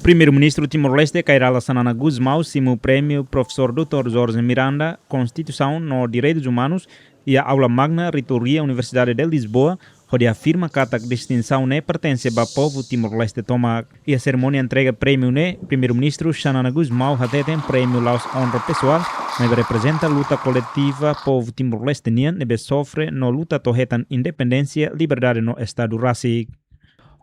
Primeiro-ministro Timor-Leste, Kairala Sanana Gusmão, simu prémio Professor Dr. Jorge Miranda, Constituição nos Direitos Humanos e a aula magna reitoria Universidade de Lisboa, onde afirma que a distinção ne pertence ao povo Timor-Leste toma e a cerimônia entrega prémio ne Primeiro-ministro Sanana Gusmão até tem prémio laus honra pessoal, mas representa a luta coletiva povo Timor-Leste nian nebe sofre no luta torretan independência, liberdade no Estado Raci.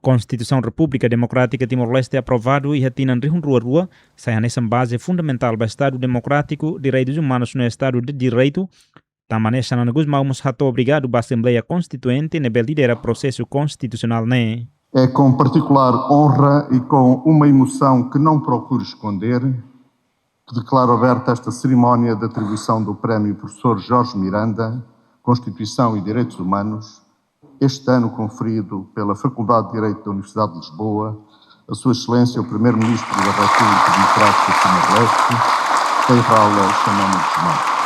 Constituição República Democrática Timor-Leste aprovado e retinan rihun rua-rua, sai nessa base fundamental do Estado Democrático, direitos humanos no Estado de Direito. Tamane Sanana Gusmão nos rato obrigado à Assembleia Constituinte nebe lidera processo constitucional né. É com particular honra e com uma emoção que não procuro esconder que declaro aberta esta cerimónia de atribuição do Prémio Professor Jorge Miranda, Constituição e Direitos Humanos, este ano conferido pela Faculdade de Direito da Universidade de Lisboa, a Sua Excelência o Primeiro-Ministro da República Democrática de Timor-Leste, Kairala Sanana Gusmão.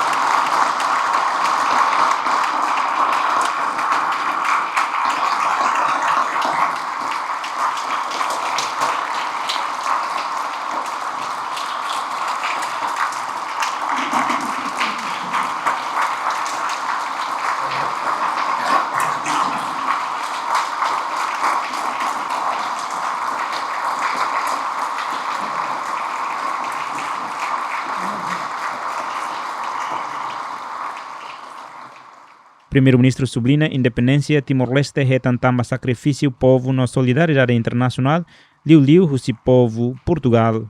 Primeiro-ministro sublinha independência Timor-Leste retantamba sacrifício povo na solidariedade internacional, liu o povo Portugal.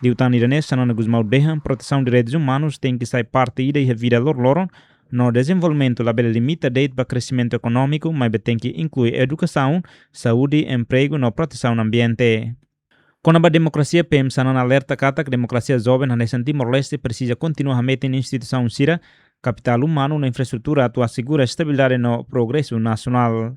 Liu tan iranês Sanana Gusmão derram proteção de direitos humanos tem que ser parte da vida lor no desenvolvimento la bela limita date para crescimento econômico, mas tem que incluir educação, saúde, emprego no proteção ambiente. Quando a democracia PM Sanana alerta que a democracia jovem na Timor-Leste precisa continuar a meter na instituição CIRA, capital humano na infraestrutura atua assegura a estabilidade no progresso nacional.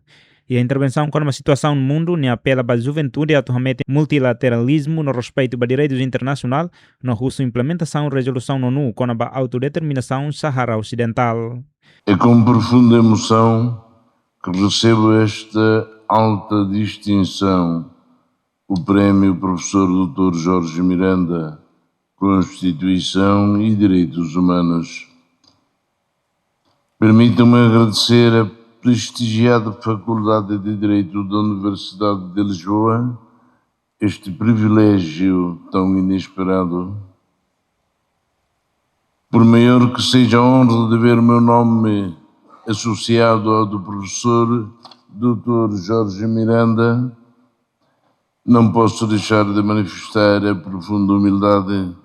E a intervenção com uma situação no mundo ne apela para a juventude a atualmente multilateralismo no respeito a direitos internacional no russo implementação resolução ONU com a autodeterminação Sahara Ocidental. É com profunda emoção que recebo esta alta distinção, o Prémio Professor Dr. Jorge Miranda, Constituição e Direitos Humanos. Permitam-me agradecer a prestigiada Faculdade de Direito da Universidade de Lisboa este privilégio tão inesperado. Por maior que seja a honra de ver o meu nome associado ao do professor Dr. Jorge Miranda, não posso deixar de manifestar a profunda humildade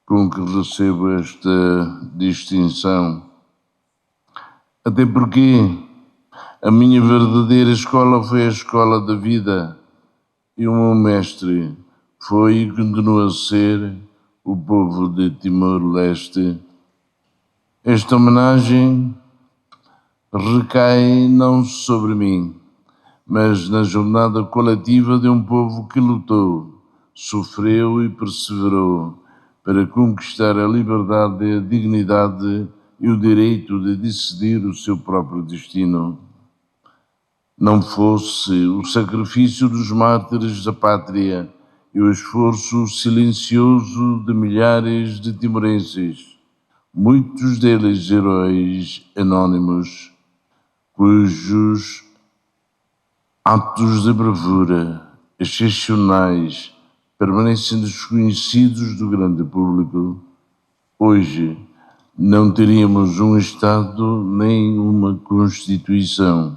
com que recebo esta distinção. Até porque a minha verdadeira escola foi a escola da vida e o meu mestre foi e continua a ser o povo de Timor-Leste. Esta homenagem recai não sobre mim, mas na jornada coletiva de um povo que lutou, sofreu e perseverou para conquistar a liberdade, a dignidade e o direito de decidir o seu próprio destino. Não fosse o sacrifício dos mártires da pátria e o esforço silencioso de milhares de timorenses, muitos deles heróis anónimos, cujos atos de bravura excepcionais permanecem desconhecidos do grande público, hoje não teríamos um Estado nem uma Constituição.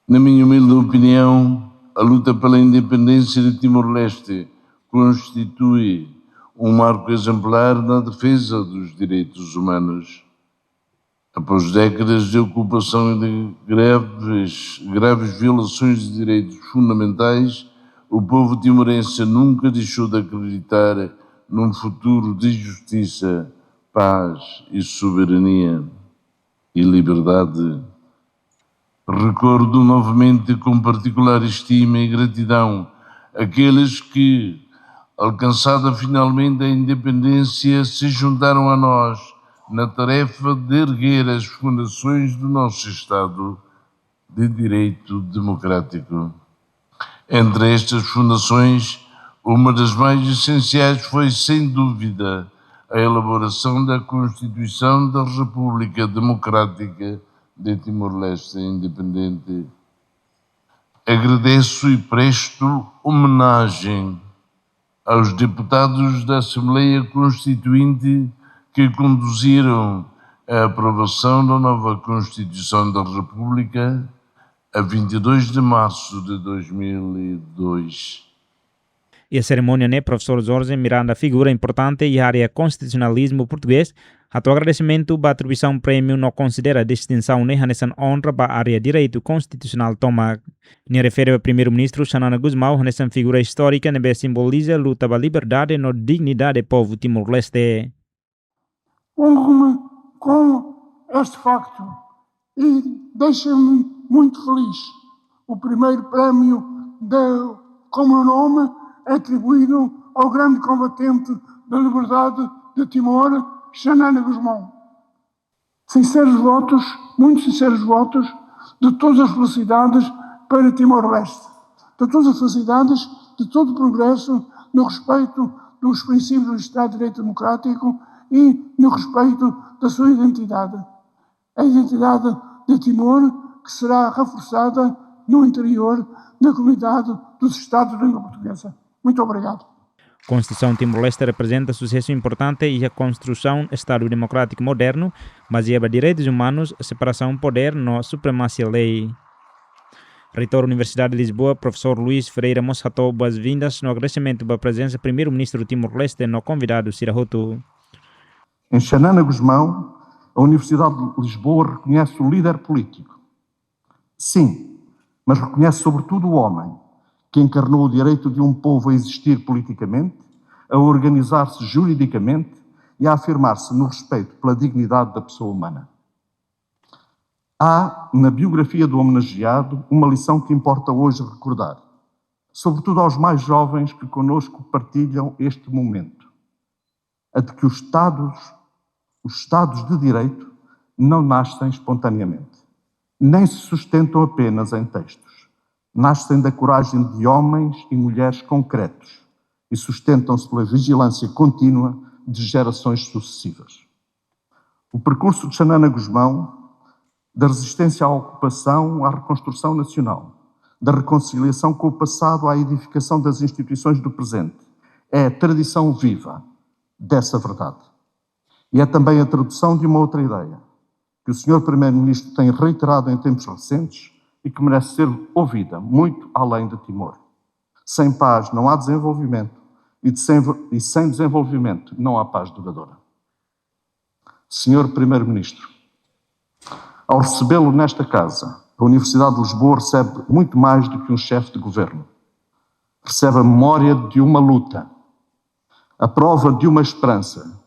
Na minha humilde opinião, a luta pela independência de Timor-Leste constitui um marco exemplar na defesa dos direitos humanos. Após décadas de ocupação e de graves violações de direitos fundamentais, o povo timorense nunca deixou de acreditar num futuro de justiça, paz e soberania e liberdade. Recordo novamente com particular estima e gratidão aqueles que, alcançada finalmente a independência, se juntaram a nós na tarefa de erguer as fundações do nosso Estado de Direito Democrático. Entre estas fundações, uma das mais essenciais foi, sem dúvida, a elaboração da Constituição da República Democrática de Timor-Leste Independente. Agradeço e presto homenagem aos deputados da Assembleia Constituinte que conduziram a aprovação da nova Constituição da República a 22 de março de 2002. E a cerimônia, né, professor Jorge Miranda, figura importante e área constitucionalismo português. A teu agradecimento para a atribuição prêmio não considera distinção né, nessa honra para a área direito constitucional toma. Ne refere ao primeiro-ministro Xanana Gusmão, nessa figura histórica que simboliza a luta pela liberdade e dignidade do povo Timor-Leste. Honro-me com este facto e deixa-me muito feliz. O primeiro prémio como nome atribuído ao grande combatente da liberdade de Timor, Xanana Gusmão. Sinceros votos, muito sinceros votos, de todas as felicidades para Timor-Leste. De todas as felicidades, de todo o progresso, no respeito dos princípios do Estado de Direito Democrático e no respeito da sua identidade. A identidade de Timor, que será reforçada no interior da comunidade dos Estados de língua portuguesa. Muito obrigado. A Constituição Timor-Leste representa sucesso importante e a construção do Estado democrático moderno, baseado em direitos humanos, separação do poder e supremacia da lei. Reitor da Universidade de Lisboa, professor Luís Ferreira Mossatou, boas-vindas no agradecimento pela presença do primeiro-ministro do Timor-Leste no convidado Sirahoto. Em Xanana Gusmão, a Universidade de Lisboa reconhece o líder político. Sim, mas reconhece sobretudo o homem, que encarnou o direito de um povo a existir politicamente, a organizar-se juridicamente e a afirmar-se no respeito pela dignidade da pessoa humana. Há, na biografia do homenageado, uma lição que importa hoje recordar, sobretudo aos mais jovens que conosco partilham este momento, a de que os Estados de Direito não nascem espontaneamente, nem se sustentam apenas em textos. Nascem da coragem de homens e mulheres concretos e sustentam-se pela vigilância contínua de gerações sucessivas. O percurso de Xanana Gusmão, da resistência à ocupação à reconstrução nacional, da reconciliação com o passado à edificação das instituições do presente, é a tradição viva dessa verdade. E é também a tradução de uma outra ideia, que o Sr. Primeiro-Ministro tem reiterado em tempos recentes e que merece ser ouvida muito além de Timor. Sem paz não há desenvolvimento e sem desenvolvimento não há paz duradoura. Sr. Primeiro-Ministro, ao recebê-lo nesta casa, a Universidade de Lisboa recebe muito mais do que um chefe de governo. Recebe a memória de uma luta, a prova de uma esperança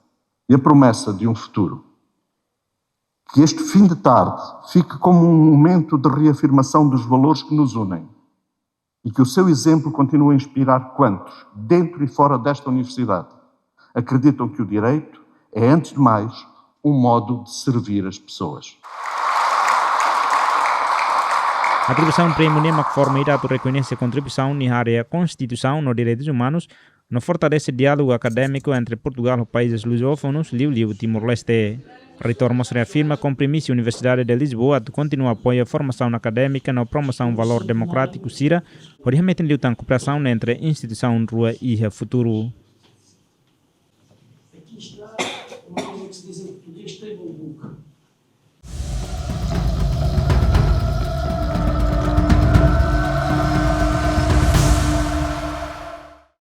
e a promessa de um futuro. Que este fim de tarde fique como um momento de reafirmação dos valores que nos unem e que o seu exemplo continue a inspirar quantos, dentro e fora desta universidade, acreditam que o direito é, antes de mais, um modo de servir as pessoas. A atribuição prémio NEMA que forma irá reconhece a contribuição na área Constituição nos direitos humanos, no fortalece o diálogo acadêmico entre Portugal e os países lusófonos, Liu Timor-Leste. O reitor Mos reafirma compromisso da Universidade de Lisboa de continuar a apoiar a formação acadêmica na promoção do valor democrático, CIRA, originalmente liu cooperação entre a instituição rua e o futuro.